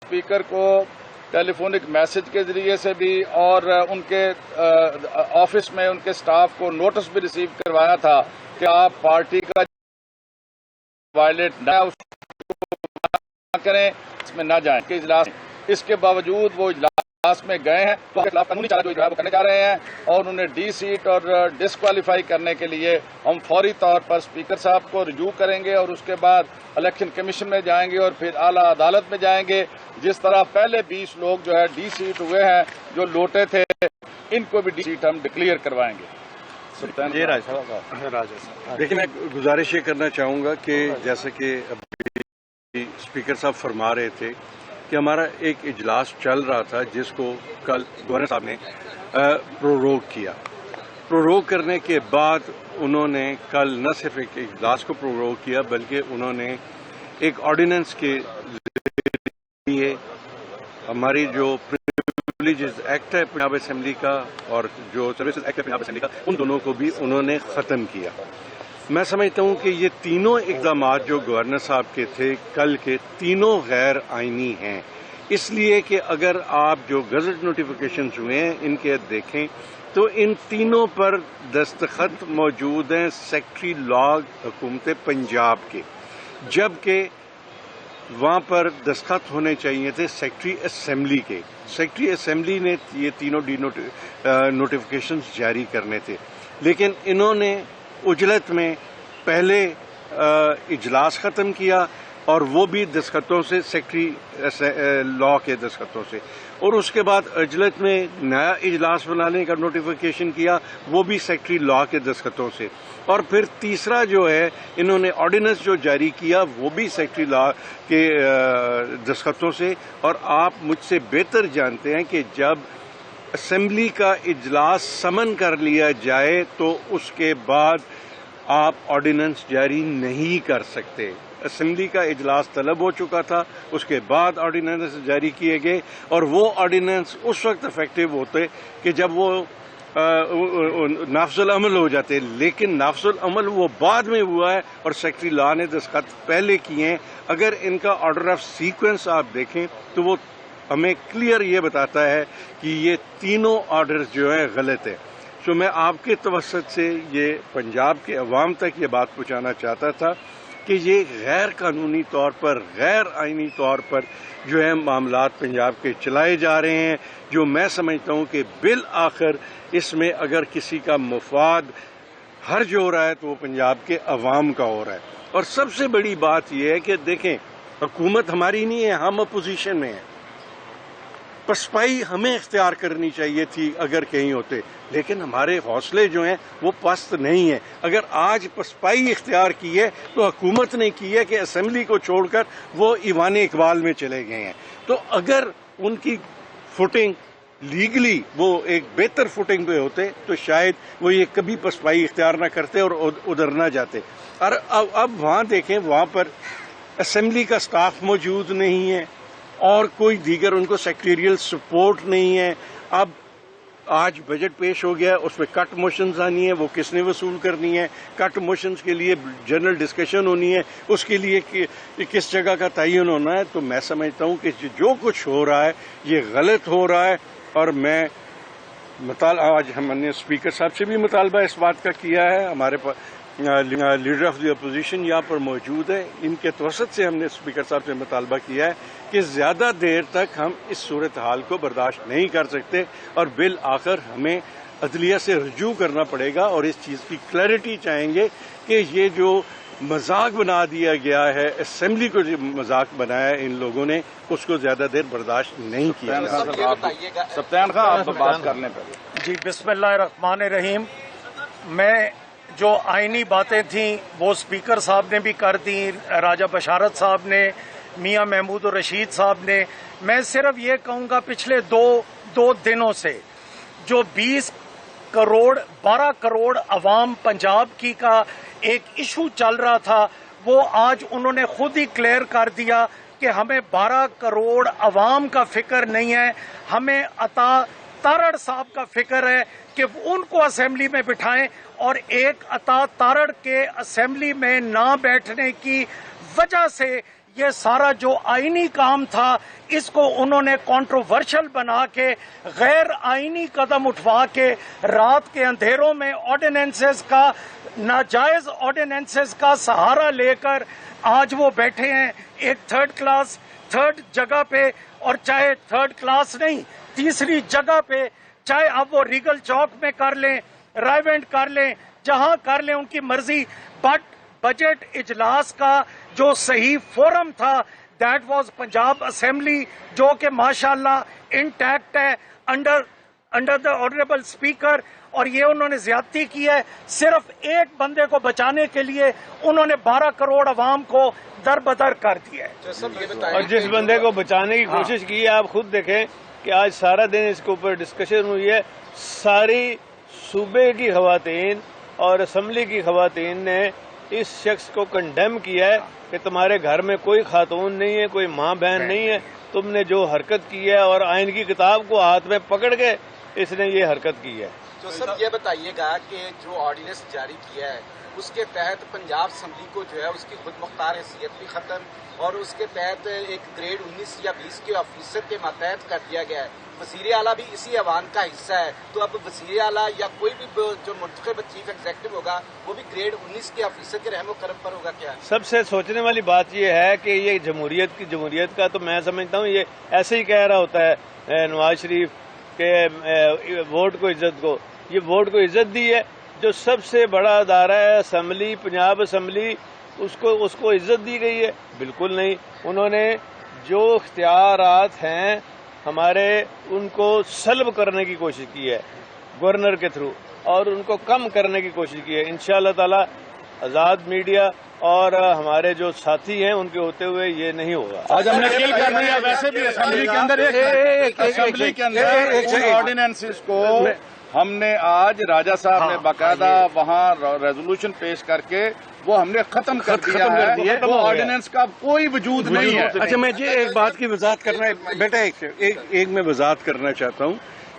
Speaker کو ٹیلی فونک message کے ذریعے سے بھی اور ان کے آفس میں ان کے سٹاف کو نوٹس بھی ریسیو کروایا تھا کہ آپ پارٹی کا وائلیٹ نہ کریں، اس میں نہ جائیں کہ اجلاس. اس کے باوجود وہ اجلاس میں گئے ہیں تو خلاف قانونی چارہ جو ہے وہ کرنے جا رہے ہیں اور انہیں ڈی سیٹ اور ڈسکوالیفائی کرنے کے لیے ہم فوری طور پر اسپیکر صاحب کو رجوع کریں گے اور اس کے بعد الیکشن کمیشن میں جائیں گے اور پھر اعلیٰ عدالت میں جائیں گے. جس طرح پہلے 20 لوگ جو ہے ڈی سیٹ ہوئے ہیں جو لوٹے تھے، ان کو بھی ڈی سیٹ ہم ڈکلیئر کروائیں گے. جی راج صاحب، دیکھیں میں گزارش یہ کرنا چاہوں گا کہ جیسے کہ ابھی اسپیکر صاحب فرما رہے تھے کہ ہمارا ایک اجلاس چل رہا تھا جس کو کل گورنر صاحب نے پروروگ کیا. پروروگ کرنے کے بعد انہوں نے کل نہ صرف ایک اجلاس کو پروروگ کیا بلکہ انہوں نے ایک آرڈیننس کے ذریعے ہماری جو پریویلیجز ایکٹ ہے پنجاب اسمبلی کا اور جو سروسز ایکٹ ہے پنجاب اسمبلی کا، ان دونوں کو بھی انہوں نے ختم کیا. میں سمجھتا ہوں کہ یہ تینوں اقدامات جو گورنر صاحب کے تھے کل کے، تینوں غیر آئینی ہیں. اس لیے کہ اگر آپ جو گزٹ نوٹیفیکیشنز ہوئے ہیں ان کے دیکھیں تو ان تینوں پر دستخط موجود ہیں سیکٹری لاء حکومت پنجاب کے، جبکہ وہاں پر دستخط ہونے چاہیے تھے سیکٹری اسمبلی کے. سیکٹری اسمبلی نے یہ تینوں نوٹیفیکیشنز جاری کرنے تھے، لیکن انہوں نے عجلت میں پہلے اجلاس ختم کیا اور وہ بھی دستخطوں سے، سیکٹری لاء کے دستخطوں سے، اور اس کے بعد عجلت میں نیا اجلاس بنانے کا نوٹیفیکیشن کیا، وہ بھی سیکٹری لاء کے دستخطوں سے، اور پھر تیسرا جو ہے انہوں نے آرڈیننس جو جاری کیا وہ بھی سیکٹری لاء کے دستخطوں سے. اور آپ مجھ سے بہتر جانتے ہیں کہ جب اسمبلی کا اجلاس سمن کر لیا جائے تو اس کے بعد آپ آرڈیننس جاری نہیں کر سکتے. اسمبلی کا اجلاس طلب ہو چکا تھا، اس کے بعد آرڈیننس جاری کیے گئے اور وہ آرڈیننس اس وقت افیکٹو ہوتے کہ جب وہ نافذ العمل ہو جاتے، لیکن نافذ العمل وہ بعد میں ہوا ہے اور سیکٹری لاء نے دستخط پہلے کیے ہیں. اگر ان کا آرڈر آف سیکوینس آپ دیکھیں تو وہ ہمیں کلیئر یہ بتاتا ہے کہ یہ تینوں آرڈرز جو ہیں غلط ہیں. تو میں آپ کے توسط سے یہ پنجاب کے عوام تک یہ بات پہنچانا چاہتا تھا کہ یہ غیر قانونی طور پر، غیر آئینی طور پر جو ہے معاملات پنجاب کے چلائے جا رہے ہیں، جو میں سمجھتا ہوں کہ بالآخر اس میں اگر کسی کا مفاد حرج ہو رہا ہے تو وہ پنجاب کے عوام کا ہو رہا ہے. اور سب سے بڑی بات یہ ہے کہ دیکھیں حکومت ہماری نہیں ہے، ہم اپوزیشن میں ہیں. پسپائی ہمیں اختیار کرنی چاہیے تھی اگر کہیں ہوتے، لیکن ہمارے حوصلے جو ہیں وہ پست نہیں ہیں. اگر آج پسپائی اختیار کی ہے تو حکومت نے کی ہے کہ اسمبلی کو چھوڑ کر وہ ایوان اقبال میں چلے گئے ہیں. تو اگر ان کی فوٹنگ لیگلی وہ ایک بہتر فوٹنگ پہ ہوتے تو شاید وہ یہ کبھی پسپائی اختیار نہ کرتے اور ادھر نہ جاتے. اور اب وہاں دیکھیں، وہاں پر اسمبلی کا سٹاف موجود نہیں ہے اور کوئی دیگر ان کو سیکٹریل سپورٹ نہیں ہے. اب آج بجٹ پیش ہو گیا، اس میں کٹ موشنز آنی ہے، وہ کس نے وصول کرنی ہے؟ کٹ موشنز کے لیے جنرل ڈسکشن ہونی ہے، اس کے لیے کس جگہ کا تعین ہونا ہے. تو میں سمجھتا ہوں کہ جو کچھ ہو رہا ہے یہ غلط ہو رہا ہے. اور میں آج ہم نے اسپیکر صاحب سے بھی مطالبہ اس بات کا کیا ہے، ہمارے لیڈر آف دی اپوزیشن یہاں پر موجود ہے، ان کے توسط سے ہم نے اسپیکر صاحب سے مطالبہ کیا ہے کہ زیادہ دیر تک ہم اس صورتحال کو برداشت نہیں کر سکتے اور بالآخر ہمیں عدلیہ سے رجوع کرنا پڑے گا اور اس چیز کی کلیئرٹی چاہیں گے کہ یہ جو مذاق بنا دیا گیا ہے، اسمبلی کو جو مذاق بنایا ہے ان لوگوں نے، اس کو زیادہ دیر برداشت نہیں کیا جا سکتا. سفیان خان آپ بات کرنے پر. جی بسم اللہ الرحمن الرحیم. میں جو آئینی باتیں تھیں وہ اسپیکر صاحب نے بھی کر دیں، راجہ بشارت صاحب نے، میاں محمود الرشید صاحب نے. میں صرف یہ کہوں گا پچھلے دو دنوں سے جو 12 کروڑ عوام پنجاب کی کا ایک ایشو چل رہا تھا، وہ آج انہوں نے خود ہی کلیئر کر دیا کہ ہمیں 12 کروڑ عوام کا فکر نہیں ہے، ہمیں عطا تارڑ صاحب کا فکر ہے کہ ان کو اسمبلی میں بٹھائیں. اور ایک عطا تارڑ کے اسمبلی میں نہ بیٹھنے کی وجہ سے یہ سارا جو آئینی کام تھا اس کو انہوں نے کنٹروورشل بنا کے غیر آئینی قدم اٹھوا کے رات کے اندھیروں میں آرڈیننسز کا ناجائز آرڈیننسز کا سہارا لے کر آج وہ بیٹھے ہیں ایک تھرڈ جگہ پہ، اور چاہے تھرڈ کلاس نہیں تیسری جگہ پہ، چاہے اب وہ ریگل چوک میں کر لیں، رائیونٹ کر لیں، جہاں کر لیں ان کی مرضی، بٹ بجٹ اجلاس کا جو صحیح فورم تھا دیٹ واز پنجاب اسمبلی، جو کہ ماشاءاللہ انٹیکٹ ہے انڈر دا آنریبل اسپیکر، اور یہ انہوں نے زیادتی کی ہے۔ صرف ایک بندے کو بچانے کے لیے انہوں نے 12 کروڑ عوام کو در بدر کر دیا ہے، اور جس بندے کو بچانے کی کوشش کی ہے آپ خود دیکھیں کہ آج سارا دن اس کے اوپر ڈسکشن ہوئی ہے، ساری صوبے کی خواتین اور اسمبلی کی خواتین نے اس شخص کو کنڈیم کیا ہے کہ تمہارے گھر میں کوئی خاتون نہیں ہے، کوئی ماں بہن نہیں ہے، تم نے جو حرکت کی ہے، اور آئین کی کتاب کو ہاتھ میں پکڑ کے اس نے یہ حرکت کی ہے۔ تو سب یہ بتائیے گا کہ جو آرڈیننس جاری کیا ہے اس کے تحت پنجاب اسمبلی کو جو ہے اس کی خود مختار حیثیت بھی ختم، اور اس کے تحت ایک گریڈ 19 یا 20 کے آفیسر کے ماتحت کر دیا گیا ہے۔ وزیر اعلیٰ بھی اسی ایوان کا حصہ ہے، تو اب وزیر اعلیٰ یا کوئی بھی جو منتخب چیف ایگزیکٹو ہوگا وہ بھی گریڈ 19 کے آفیسر کے رحم و کرم پر ہوگا کیا؟ سب سے سوچنے والی بات یہ ہے کہ یہ جمہوریت کا تو میں سمجھتا ہوں یہ ایسے ہی کہہ رہا ہوتا ہے نواز شریف کہ ووٹ کو عزت کو، یہ ووٹ کو عزت دی ہے، جو سب سے بڑا ادارہ ہے اسمبلی، پنجاب اسمبلی، اس کو عزت دی گئی ہے؟ بالکل نہیں۔ انہوں نے جو اختیارات ہیں ہمارے ان کو سلب کرنے کی کوشش کی ہے گورنر کے تھرو، اور ان کو کم کرنے کی کوشش کی ہے۔ انشاءاللہ تعالی آزاد میڈیا اور ہمارے جو ساتھی ہیں ان کے ہوتے ہوئے یہ نہیں ہوگا۔ آج ہم نے کل کر دیا، ویسے بھی اسمبلی کے اندر آرڈیننسز کو ہم نے آج راجہ صاحب نے باقاعدہ وہاں ریزولوشن پیش کر کے وہ ہم نے ختم کر دیا ہے، وہ آرڈیننس کا کوئی وجود نہیں ہے۔ اچھا، میں یہ ایک بات کی وضاحت کرنا ہے بیٹا، ایک میں وضاحت کرنا چاہتا ہوں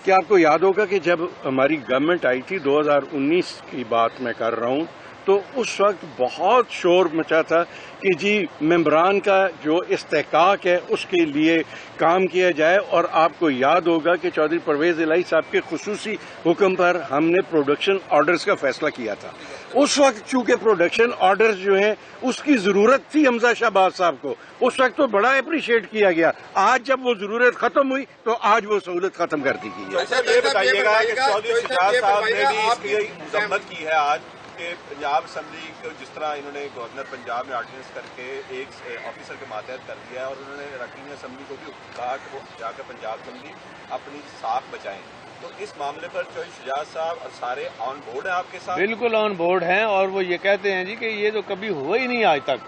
کہ آپ کو یاد ہوگا کہ جب ہماری گورنمنٹ آئی تھی 2019 کی بات میں کر رہا ہوں، تو اس وقت بہت شور مچا تھا کہ جی ممبران کا جو استحقاق ہے اس کے لیے کام کیا جائے، اور آپ کو یاد ہوگا کہ چودھری پرویز الہی صاحب کے خصوصی حکم پر ہم نے پروڈکشن آرڈرز کا فیصلہ کیا تھا۔ اس وقت چونکہ پروڈکشن آرڈرز جو ہیں اس کی ضرورت تھی حمزہ شہباز صاحب کو، اس وقت تو بڑا اپریشیٹ کیا گیا، آج جب وہ ضرورت ختم ہوئی تو آج وہ سہولت ختم کر دی گئی ہے۔ یہ بتائیے گا کہ چودھری شجاعت صاحب نے بھی اس کی مذمت کی ہے آج کہ پنجاب اسمبلی کو جس طرح انہوں نے گورنر پنجاب میں آرڈیننس کر کے ایک آفیسر کے ماتحت کر دیا ہے، اور انہوں نے رکین اسمبلی کو بھی کہا کہ وہ جا کر پنجاب اسمبلی اپنی ساکھ بچائیں، تو اس معاملے پر چودھری شجاعت صاحب اور سارے آن بورڈ ہیں آپ کے ساتھ؟ بالکل آن بورڈ ہیں، اور وہ یہ کہتے ہیں جی کہ یہ تو کبھی ہوا ہی نہیں آج تک،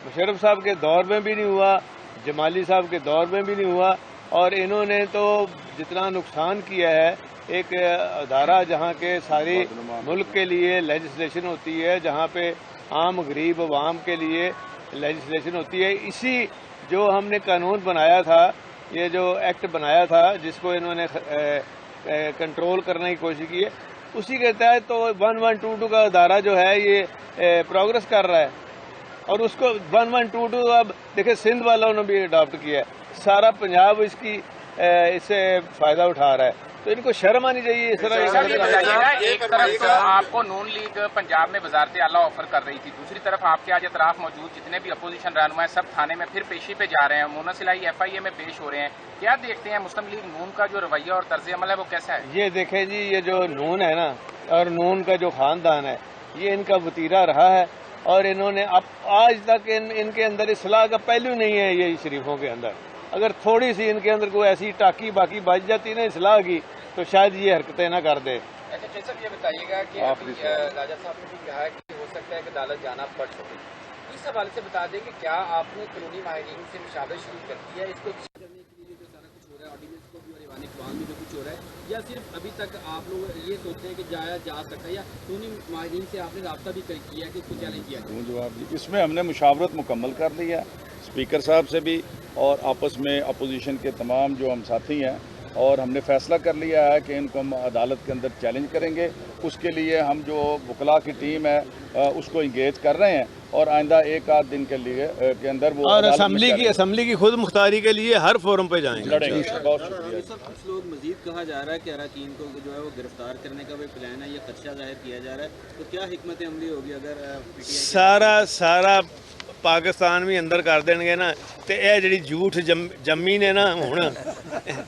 مشرف صاحب کے دور میں بھی نہیں ہوا، جمالی صاحب کے دور میں بھی نہیں ہوا، اور انہوں نے تو جتنا نقصان کیا ہے، ایک ادارہ جہاں کے سارے ملک کے لیے لیجسلیشن ہوتی ہے، جہاں پہ عام غریب عوام کے لیے لیجسلیشن ہوتی ہے، اسی جو ہم نے قانون بنایا تھا، یہ جو ایکٹ بنایا تھا جس کو انہوں نے کنٹرول کرنے کی کوشش کی ہے، اسی کے تحت تو 1122 کا ادارہ جو ہے یہ پروگرس کر رہا ہے، اور اس کو 1122 اب دیکھیں سندھ والوں نے بھی اڈاپٹ کیا ہے، سارا پنجاب اس سے فائدہ اٹھا رہا ہے، تو ان کو شرم آنی چاہیے اس طرح۔ ایک طرف آپ کو نون لیگ پنجاب میں وزارت اعلیٰ آفر کر رہی تھی، دوسری طرف آپ کے آج اطراف موجود جتنے بھی اپوزیشن رہنما ہیں سب تھانے میں پھر پیشی پہ جا رہے ہیں، مونس الہی FIA میں پیش ہو رہے ہیں، کیا دیکھتے ہیں مسلم لیگ نون کا جو رویہ اور طرز عمل ہے وہ کیسا ہے؟ یہ دیکھیں جی، یہ جو نون ہے نا، اور نون کا جو خاندان ہے، یہ ان کا وتیرہ رہا ہے، اور انہوں نے اب آج تک ان کے اندر اصلاح کا پہلو نہیں ہے یہ شریفوں کے اندر، اگر تھوڑی سی ان کے اندر کوئی ایسی ٹاکی باقی بچ جاتی نا اصلاح کی تو شاید یہ حرکتیں نہ کر دے۔ اچھا صاحب یہ بتائیے گا کہ راجہ صاحب نے بھی کہا ہے کہ ہو سکتا ہے کہ عدالت جانا پڑ سکے، اس حوالے سے بتا دیں کہ کیا آپ نے قانونی ماہرین سے مشاورت شروع کر دی ہے اس کو کرنے کے لیے جو سارا کچھ ہو رہا ہے آرڈیننس کو بھی اور ایوان اقبال میں جو کچھ ہو رہا ہے، یا صرف ابھی تک آپ لوگ یہ سوچتے ہیں کہ جایا جا سکتا ہے، یا قانونی ماہرین سے آپ نے رابطہ بھی کیا ہے کہ اس کو چیلنج کیا ہے؟ جواب اس میں ہم نے مشاورت مکمل کر لی ہے اسپیکر صاحب سے بھی، اور آپس میں اپوزیشن کے تمام جو ہم ساتھی ہیں اور ہم نے فیصلہ کر لیا ہے کہ ان کو ہم عدالت کے اندر چیلنج کریں گے. اس کے لیے ہم جو وکلاء کی ٹیم ہے اس کو انگیج کر رہے ہیں اور آئندہ ایک آدھ دن کے لیے کے اندر وہ اور اسمبلی کی خود مختاری کے لیے ہر فورم پہ جائیں گے. لڑیں گے. بہت شکریہ. کچھ لوگ مزید کہا جا رہا ہے کہ اراکین کو جو ہے وہ گرفتار کرنے کا بھی پلان ہے, یہ خدشہ ظاہر کیا جا رہا ہے, تو کیا حکمت عملی ہوگی اگر سارا پاکستان بھی اندر کر دیں گے نا تو یہ جڑی جھوٹ جمی نے نا ہوں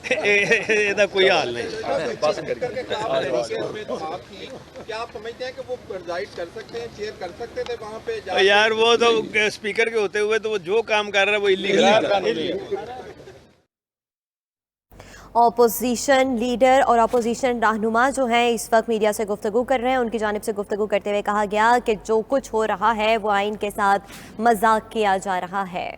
یہ کوئی حال نہیں. کیا آپ سمجھتے ہیں کہ وہ پرزائڈ کر سکتے ہیں, چیئر کر سکتے تھے وہاں پہ؟ یار وہ تو اسپیکر کے ہوتے ہوئے تو وہ جو کام کر رہا ہے وہ اللیگل ہے. اپوزیشن لیڈر اور اپوزیشن رہنما جو ہیں اس وقت میڈیا سے گفتگو کر رہے ہیں. ان کی جانب سے گفتگو کرتے ہوئے کہا گیا کہ جو کچھ ہو رہا ہے وہ آئین کے ساتھ مذاق کیا جا رہا ہے.